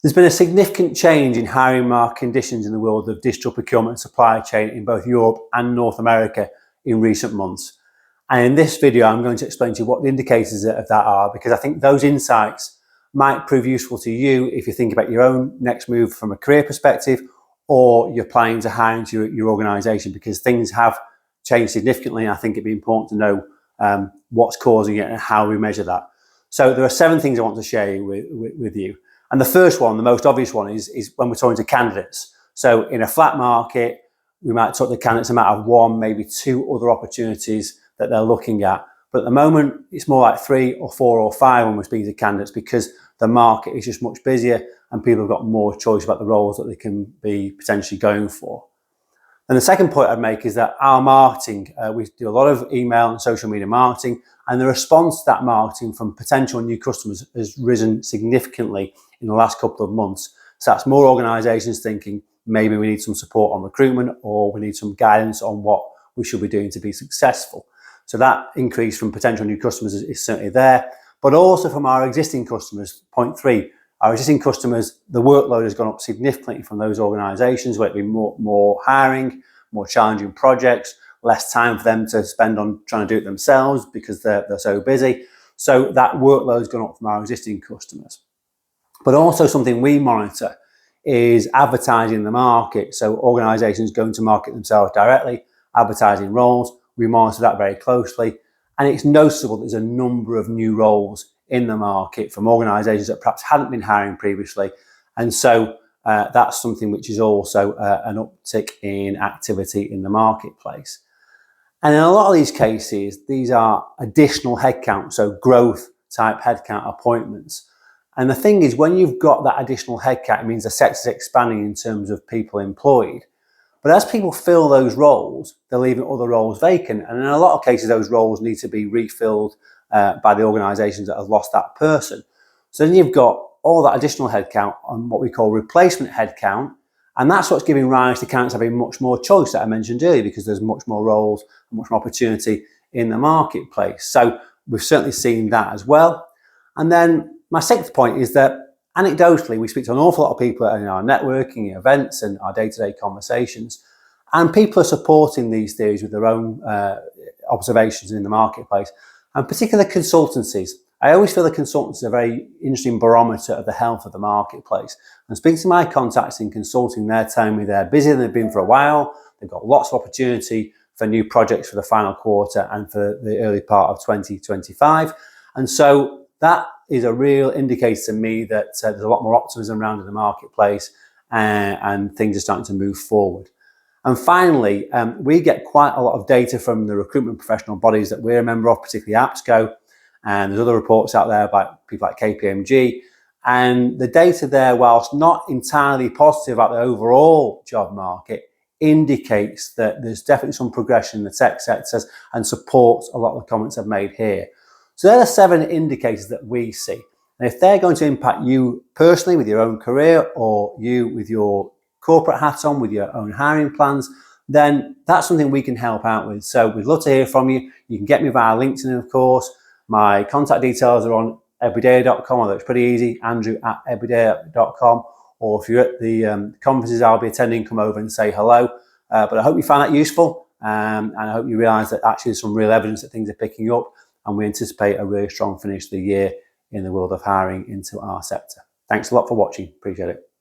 There's been a significant change in hiring market conditions in the world of digital procurement and supply chain in both Europe and North America in recent months. And in this video, I'm going to explain to you what the indicators of that are, because I think those insights might prove useful to you if you think about your own next move from a career perspective, or you're planning to hire into your organisation, because things have changed significantly. And I think it'd be important to know what's causing it and how we measure that. So there are 7 things I want to share with you. And the first one, the most obvious one, is when we're talking to candidates. So in a flat market, we might talk to candidates about 1, maybe 2 other opportunities that they're looking at. But at the moment, it's more like 3 or 4 or 5 when we're speaking to candidates, because the market is just much busier and people have got more choice about the roles that they can be potentially going for. And the second point I'd make is that our marketing, we do a lot of email and social media marketing, and the response to that marketing from potential new customers has risen significantly in the last couple of months. So that's more organisations thinking maybe we need some support on recruitment, or we need some guidance on what we should be doing to be successful. So that increase from potential new customers is certainly there, but also from our existing customers. Point 3, our existing customers, the workload has gone up significantly from those organisations, where it be more hiring, more challenging projects, less time for them to spend on trying to do it themselves because they're so busy. So that workload has gone up from our existing customers. But also something we monitor is advertising in the market. So organisations going to market themselves directly, advertising roles. We monitor that very closely. And it's noticeable that there's a number of new roles in the market from organisations that perhaps hadn't been hiring previously. And so that's something which is also an uptick in activity in the marketplace. And in a lot of these cases, these are additional headcount, so growth type headcount appointments. And the thing is, when you've got that additional headcount, it means the sector's expanding in terms of people employed. But as people fill those roles, they're leaving other roles vacant. And in a lot of cases, those roles need to be refilled by the organisations that have lost that person. So then you've got all that additional headcount on what we call replacement headcount. And that's what's giving rise to candidates having much more choice that I mentioned earlier, because there's much more roles and much more opportunity in the marketplace. So we've certainly seen that as well. And then my 6th point is that anecdotally, we speak to an awful lot of people in our networking events and our day-to-day conversations, and people are supporting these theories with their own observations in the marketplace, and particularly consultancies. I always feel the consultants are a very interesting barometer of the health of the marketplace. And speaking to my contacts in consulting, they're telling me they're busier than they've been for a while. They've got lots of opportunity for new projects for the final quarter and for the early part of 2025. And so that is a real indicator to me that there's a lot more optimism around in the marketplace, and things are starting to move forward. And finally, we get quite a lot of data from the recruitment professional bodies that we're a member of, particularly APSCO. And there's other reports out there by people like KPMG. And the data there, whilst not entirely positive about the overall job market, indicates that there's definitely some progression in the tech sectors and supports a lot of the comments I've made here. So there are 7 indicators that we see. And if they're going to impact you personally with your own career, or you with your corporate hat on with your own hiring plans, then that's something we can help out with. So we'd love to hear from you. You can get me via LinkedIn, of course. My contact details are on EdburyDaley.com, although it's pretty easy, andrew@EdburyDaley.com. Or if you're at the conferences I'll be attending, come over and say hello. But I hope you found that useful, and I hope you realise that actually there's some real evidence that things are picking up, and we anticipate a really strong finish to the year in the world of hiring into our sector. Thanks a lot for watching. Appreciate it.